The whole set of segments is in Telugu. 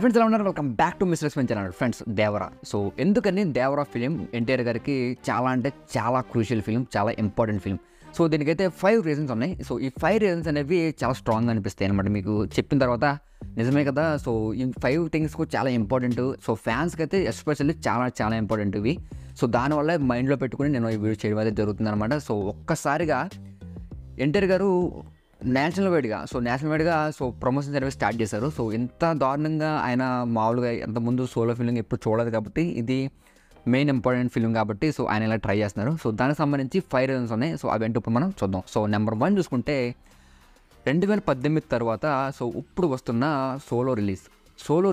హాయ్ ఫ్రెండ్స్, ఎలా ఉన్నారు? వెల్కమ్ బ్యాక్ టు మిస్టర్ ఎక్స్పెన్ ఛానల్. ఫ్రెండ్స్, దేవరా. సో ఎందుకని దేవరా ఫిలిం ఎన్టీఆర్ గారికి చాలా అంటే చాలా క్రూషియల్ ఫిలిం, చాలా ఇంపార్టెంట్ ఫిలిం. సో దీనికైతే 5 రీజన్స్ ఉన్నాయి. సో ఈ 5 రీజన్స్ అనేవి చాలా స్ట్రాంగ్గా అనిపిస్తాయి అనమాట. మీకు చెప్పిన తర్వాత నిజమే కదా. సో ఈ 5 థింగ్స్ కూడా చాలా ఇంపార్టెంట్. సో ఫ్యాన్స్కి అయితే ఎస్పెషల్లీ చాలా చాలా ఇంపార్టెంట్ ఇవి. సో దానివల్ల మైండ్లో పెట్టుకుని నేను ఈ వీడియో చేయడం అయితే జరుగుతుంది అనమాట. సో ఒక్కసారిగా ఎన్టీఆర్ గారు నేషనల్ వైడ్గా ప్రమోషన్స్ అనేవి స్టార్ట్ చేశారు. సో ఇంత దారుణంగా ఆయన మామూలుగా ఎంతముందు సోలో ఫిలిం ఎప్పుడు చూడలేదు కాబట్టి ఇది మెయిన్ ఇంపార్టెంట్ ఫిలిం కాబట్టి సో ఆయన ఇలా ట్రై చేస్తున్నారు. సో దానికి సంబంధించి 5 రీజన్స్ ఉన్నాయి. సో అవి ఏంటో ఇప్పుడు మనం చూద్దాం. సో నెంబర్ 1 చూసుకుంటే 2018 తర్వాత సో ఇప్పుడు వస్తున్న సోలో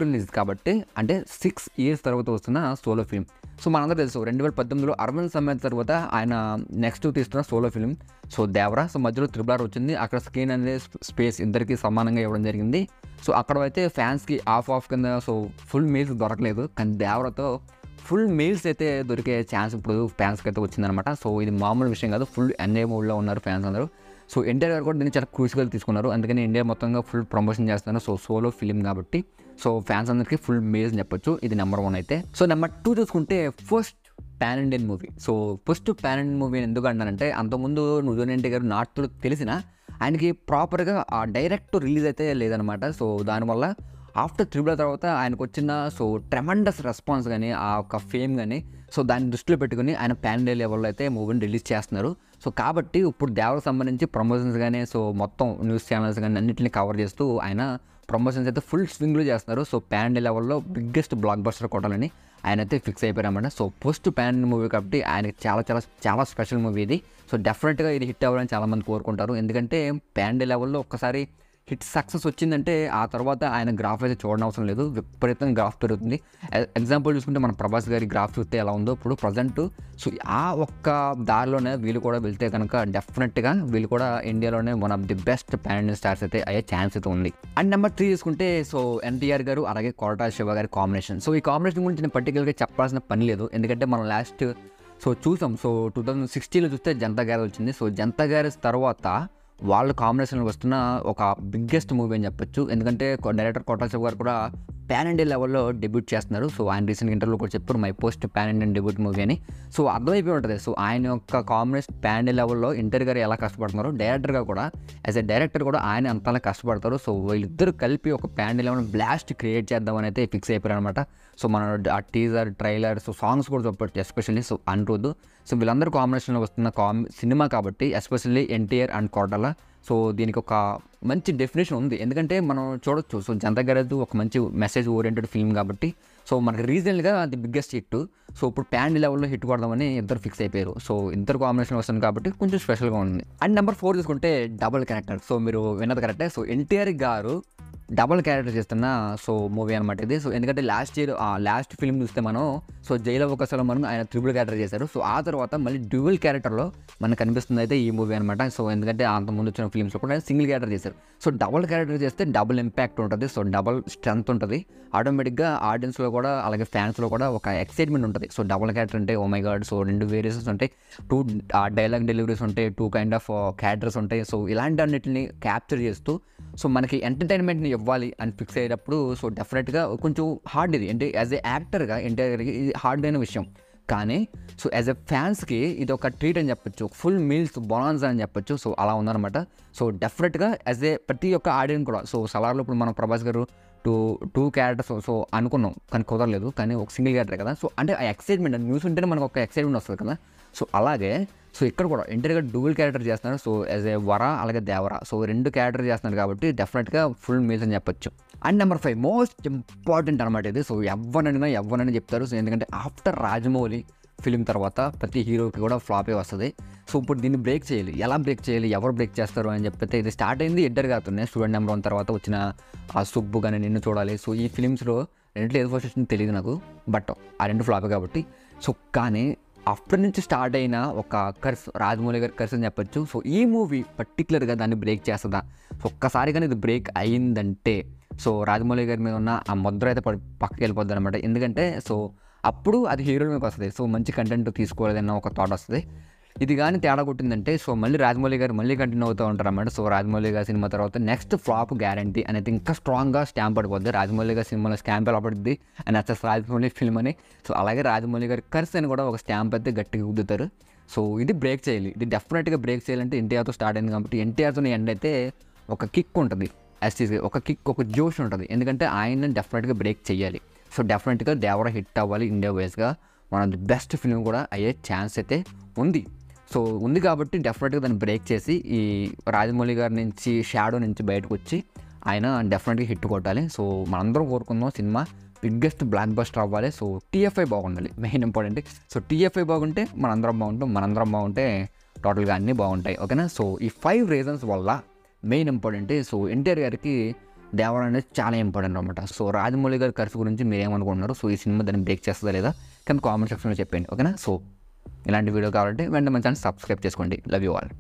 రిలీజ్ కాబట్టి అంటే 6 years తర్వాత వస్తున్న సోలో ఫిలిం. సో మనందరూ తెలుసు 2018లో అరవింద్ సమేత తర్వాత ఆయన నెక్స్ట్ తీస్తున్న solo film so Devara. So మధ్యలో RRR వచ్చింది. అక్కడ స్క్రీన్ అనేది స్పేస్ ఇద్దరికి సమానంగా ఇవ్వడం జరిగింది. సో అక్కడ అయితే ఫ్యాన్స్కి ఆఫ్ కింద సో ఫుల్ మీల్స్ దొరకలేదు. కానీ దేవరాతో ఫుల్ మీల్స్ అయితే దొరికే ఛాన్స్ ఇప్పుడు ఫ్యాన్స్కి అయితే వచ్చిందనమాట. సో ఇది మామూలు విషయం కాదు. ఫుల్ ఎంజాయ్ మూడ్లో ఉన్నారు ఫ్యాన్స్ అందరూ. సో ఎన్టీఆర్ గారు కూడా దీన్ని చాలా క్రూషియల్గా తీసుకున్నారు. అందుకని ఇండియా మొత్తంగా ఫుల్ ప్రమోషన్ చేస్తున్నారు. సో సోలో ఫిలిం కాబట్టి సో ఫ్యాన్స్ అందరికీ ఫుల్ మేజ్ చెప్పొచ్చు. ఇది నెంబర్ 1 అయితే. సో నెంబర్ 2 చూసుకుంటే first pan Indian movie. So first pan Indian movie ఎందుకు అంటానంటే అంతకుముందు జూనియర్ ఎన్టీఆర్ గారు నార్త్లో తెలిసిన ఆయనకి ప్రాపర్గా ఆ డైరెక్ట్ రిలీజ్ అయితే లేదనమాట. సో దానివల్ల ఆఫ్టర్ RRR తర్వాత ఆయనకు వచ్చిన సో ట్రెమండస్ రెస్పాన్స్ కానీ ఆ ఒక ఫేమ్ కానీ సో దాన్ని దృష్టిలో పెట్టుకుని ఆయన పాన్ ఇండియా లెవెల్లో అయితే మూవీని రిలీజ్ చేస్తున్నారు. సో కాబట్టి ఇప్పుడు దేవరకు సంబంధించి ప్రమోషన్స్ కానీ సో మొత్తం న్యూస్ ఛానల్స్ కానీ అన్నింటినీ కవర్ చేస్తూ ఆయన ప్రమోషన్స్ అయితే ఫుల్ స్వింగ్లో చేస్తున్నారు. సో పాన్ ఇండియా లెవెల్లో బిగ్గెస్ట్ బ్లాక్ బస్టర్ కొట్టాలని ఆయన అయితే ఫిక్స్ అయిపోయారన్నమాట. So first pan India movie కాబట్టి ఆయనకి చాలా చాలా చాలా స్పెషల్ మూవీ ఇది. సో డెఫినెట్గా ఇది హిట్ అవ్వాలని చాలామంది కోరుకుంటారు. ఎందుకంటే పాన్ ఇండియా లెవెల్లో ఒక్కసారి హిట్ సక్సెస్ వచ్చిందంటే ఆ తర్వాత ఆయన గ్రాఫ్ అయితే చూడనవసరం లేదు. విపరీతంగా గ్రాఫ్ పెరుగుతుంది. ఎగ్జాంపుల్ చూసుకుంటే మన ప్రభాస్ గారి గ్రాఫ్ చూస్తే ఎలా ఉందో ఇప్పుడు ప్రజెంట్. సో ఆ ఒక్క దారిలోనే వీళ్ళు కూడా వెళ్తే కనుక డెఫినెట్గా వీళ్ళు కూడా ఇండియాలోనే one of the best pan Indian stars అయితే అయ్యే ఛాన్స్ అయితే ఉంది. అండ్ నెంబర్ 3 చూసుకుంటే సో ఎన్టీఆర్ గారు అలాగే కొరటాల శివ గారి కాంబినేషన్. సో ఈ కాంబినేషన్ గురించి నేను పర్టికులర్గా చెప్పాల్సిన పని లేదు. ఎందుకంటే మనం లాస్ట్ సో చూసాం. సో 2016లో చూస్తే జనతా గ్యారేజ్ వచ్చింది. సో జనతా గ్యారేజ్ తర్వాత వాళ్ళ కాంబినేషన్లో వస్తున్న ఒక బిగ్గెస్ట్ మూవీ అని చెప్పొచ్చు. ఎందుకంటే డైరెక్టర్ కొరటాల శివ గారు కూడా పాన్ ఇండియా లెవెల్లో డెబ్యూట్ చేస్తున్నారు. సో ఆయన రీసెంట్ ఇంటర్వ్యూలో కూడా చెప్పారు my post pan Indian debut movie అని. సో అర్థమైపోయి ఉంటుంది. సో ఆయన యొక్క కాంబినేషన్ పాన్ ఇండియా లెవెల్లో ఎన్టీఆర్ గారు ఎలా కష్టపడుతున్నారు, డైరెక్టర్గా కూడా యాజ్ ఎ డైరెక్టర్ కూడా ఆయన అంతలా కష్టపడతారు. సో వీళ్ళిద్దరు కలిపి ఒక pan India level blast create చేద్దామని అయితే ఫిక్స్ అయిపోయారు అనమాట. సో మన ఆ టీజర్, ట్రైలర్, సో సాంగ్స్ కూడా చెప్పచ్చు ఎస్పెషల్లీ. సో అనిరుద్ధ్ సో వీళ్ళందరూ కాంబినేషన్లో వస్తున్న సినిమా కాబట్టి especially NTR and Koratala. So దీనికి ఒక మంచి డెఫినేషన్ ఉంది. ఎందుకంటే మనం చూడొచ్చు. సో జనతా గ్యారేజ్ ఒక మంచి మెసేజ్ ఓరియంటెడ్ ఫిల్మ్ కాబట్టి సో మనకి రీజనల్గా అది బిగ్గెస్ట్ హిట్. సో ఇప్పుడు పాన్ లెవెల్లో హిట్ కొడదామని ఇద్దరు ఫిక్స్ అయిపోయారు. సో ఇద్దరు కాంబినేషన్ వస్తుంది కాబట్టి కొంచెం స్పెషల్గా ఉంది. అండ్ నెంబర్ 4 చూసుకుంటే డబుల్ క్యారెక్టర్. సో మీరు విన్నది కరెక్టే. సో ఎన్టీఆర్ గారు డబుల్ క్యారెక్టర్ చేస్తున్న సో మూవీ అనమాట ఇది. సో ఎందుకంటే లాస్ట్ ఫిల్మ్ చూస్తే మనం సో జైలు అవకాశాలు మనం ఆయన ట్రిపుల్ క్యారెక్టర్ చేశారు. సో ఆ తర్వాత మళ్ళీ డ్యూయల్ క్యారెక్టర్లో మనకు కనిపిస్తుంది అయితే ఈ మూవీ అనమాట. సో ఎందుకంటే అంతకుముందు వచ్చిన ఫిల్మ్స్లో కూడా సింగిల్ క్యారెక్టర్ చేశారు. సో డబుల్ క్యారెక్టర్ చేస్తే డబుల్ ఇంపాక్ట్ ఉంటుంది. సో డబుల్ స్ట్రెంత్ ఉంటుంది. ఆటోమేటిక్గా ఆడియన్స్లో కూడా అలాగే ఫ్యాన్స్లో కూడా ఒక ఎక్సైట్మెంట్ ఉంటుంది. సో డబుల్ క్యారెక్టర్ అంటే oh my god. So 2 variations ఉంటాయి, 2 డైలాగ్ డెలివరీస్ ఉంటాయి, 2 కైండ్ ఆఫ్ క్యారెక్టర్స్ ఉంటాయి. సో ఇలాంటి అన్నిటిని క్యాప్చర్ చేస్తూ సో మనకి ఎంటర్టైన్మెంట్ని ఇవ్వాలి అని ఫిక్స్ అయ్యేటప్పుడు సో డెఫినెట్గా కొంచెం హార్డ్ ఇది. అంటే యాజ్ ఏ యాక్టర్గా ఎన్టీఆర్కి ఇది హార్డ్ అయిన విషయం. కానీ సో యాజ్ ఎ ఫ్యాన్స్కి ఇది ఒక ట్రీట్ అని చెప్పొచ్చు. ఫుల్ మీల్స్ బొనాన్సా అని చెప్పొచ్చు. సో అలా ఉందన్నమాట. సో డెఫినెట్గా యాజ్ ఏ ప్రతి ఒక్క ఆడియన్స్ కూడా సో సలార్లో ఇప్పుడు మనం ప్రభాస్ గారు టూ క్యారెక్టర్స్ సో అనుకున్నాం కానీ కుదరలేదు. కానీ ఒక సింగిల్ క్యారెక్టర్ కదా. సో అంటే ఆ ఎక్సైట్మెంట్ న్యూస్ ఉంటేనే మనకు ఒక ఎక్సైట్మెంట్ వస్తుంది కదా. సో అలాగే సో ఇక్కడ కూడా ఎన్టీఆర్ గారు డ్యూయల్ క్యారెక్టర్ చేస్తున్నారు. సో యాజ్ ఏ వరా అలాగే దేవరా సో 2 క్యారెక్టర్ చేస్తున్నారు కాబట్టి డెఫినెట్గా ఫుల్ మీల్స్ అని చెప్పొచ్చు. అండ్ నెంబర్ 5 మోస్ట్ ఇంపార్టెంట్ అనమాట ఇది. సో ఎవరినైనా చెప్తారు. సో ఎందుకంటే ఆఫ్టర్ రాజమౌళి ఫిలిం తర్వాత ప్రతి హీరోకి కూడా ఫ్లాపే వస్తుంది. సో ఇప్పుడు దీన్ని బ్రేక్ చేయాలి. ఎలా బ్రేక్ చేయాలి, ఎవరు బ్రేక్ చేస్తారు అని చెప్పితే ఇది స్టార్ట్ అయింది ఎన్టీఆర్ గారితోనే. స్టూడెంట్ నెంబర్ 1 తర్వాత వచ్చిన ఆ సుబ్బు కానీ నిన్ను చూడాలి. సో ఈ ఫిలిమ్స్లో రెండింటిలో ఏదో ఫస్ట్ వచ్చింది తెలియదు నాకు, బట్ ఆ 2 ఫ్లాపే కాబట్టి. సో కానీ ఆఫ్టర్ నుంచి స్టార్ట్ అయిన ఒక కర్స్ రాజమౌళి గారి కర్స్ అని చెప్పొచ్చు. సో ఈ మూవీ పర్టికులర్గా దాన్ని బ్రేక్ చేస్తుందా. సో ఒక్కసారి కానీ ఇది బ్రేక్ అయిందంటే సో రాజమౌళి గారి మీద ఉన్న ఆ ముద్ర అయితే పక్కకి వెళ్ళిపోద్ది అనమాట. ఎందుకంటే సో అప్పుడు అది హీరోల మీకు వస్తుంది. సో మంచి కంటెంట్ తీసుకోలేదన్న ఒక థాట్ వస్తుంది. ఇది కానీ తేడా కొట్టిందంటే సో మళ్ళీ రాజమౌళి గారు మళ్ళీ కంటిన్యూ అవుతూ ఉంటారు అన్నమాట. సో రాజమౌళి గారి సినిమా తర్వాత నెక్స్ట్ ఫ్లాప్ గ్యారంటీ అనేది ఇంకా స్ట్రాంగ్గా స్టాంప్ పడిపోద్ది. రాజమౌళి గారి సినిమాలో స్టాంప్ ఎలా పడుద్ది అని అసలు రాజమౌళి ఫిల్మ్ అని. సో అలాగే రాజమౌళి గారి కర్స్ అని కూడా ఒక స్టాంప్ అయితే గట్టిగా ఉద్దుతారు. సో ఇది బ్రేక్ చేయాలి. ఇది డెఫినెట్గా బ్రేక్ చేయాలంటే ఎన్టీఆర్తో స్టార్ట్ అయింది కాబట్టి ఎన్టీఆర్తో ఎండ్ అయితే ఒక కిక్ ఉంటుంది, ఒక కిక్, ఒక జోష్ ఉంటుంది. ఎందుకంటే ఆయన డెఫినెట్గా బ్రేక్ చేయాలి. సో డెఫినెట్గా దేవర హిట్ అవ్వాలి ఇండియా వైజ్గా. One of the best film కూడా అయ్యే ఛాన్స్ అయితే ఉంది. సో ఉంది కాబట్టి డెఫినెట్గా దాన్ని బ్రేక్ చేసి ఈ రాజమౌళి గారి నుంచి షాడో నుంచి బయటకు వచ్చి ఆయన డెఫినెట్గా హిట్ కొట్టాలి. సో మనందరం కోరుకుందాం సినిమా బిగ్గెస్ట్ బ్లాక్ బస్టర్ అవ్వాలి. సో టీఎఫ్ఐ బాగుండాలి, మెయిన్ ఇంపార్టెంట్. సో టీఎఫ్ఐ బాగుంటే మనందరం బాగుంటాం, మనందరం బాగుంటే టోటల్గా అన్నీ బాగుంటాయి. ఓకేనా. సో ఈ 5 రీజన్స్ వల్ల మెయిన్ ఇంపార్టెంట్. సో ఎన్టీఆర్ గారికి దేవర అనేది చాలా ఇంపార్టెంట్ అనమాట. సో రాజమౌళి గారి ఖర్చు గురించి మీరు ఏమనుకుంటున్నారు? సో ఈ సినిమా దాన్ని బ్రేక్ చేస్తుందా లేదా కానీ కామెంట్ సెక్షన్లో చెప్పండి. ఓకేనా. సో ఇలాంటి వీడియో కావాలంటే వెంటనే మన ఛానల్ సబ్స్క్రైబ్ చేసుకోండి. Love you all.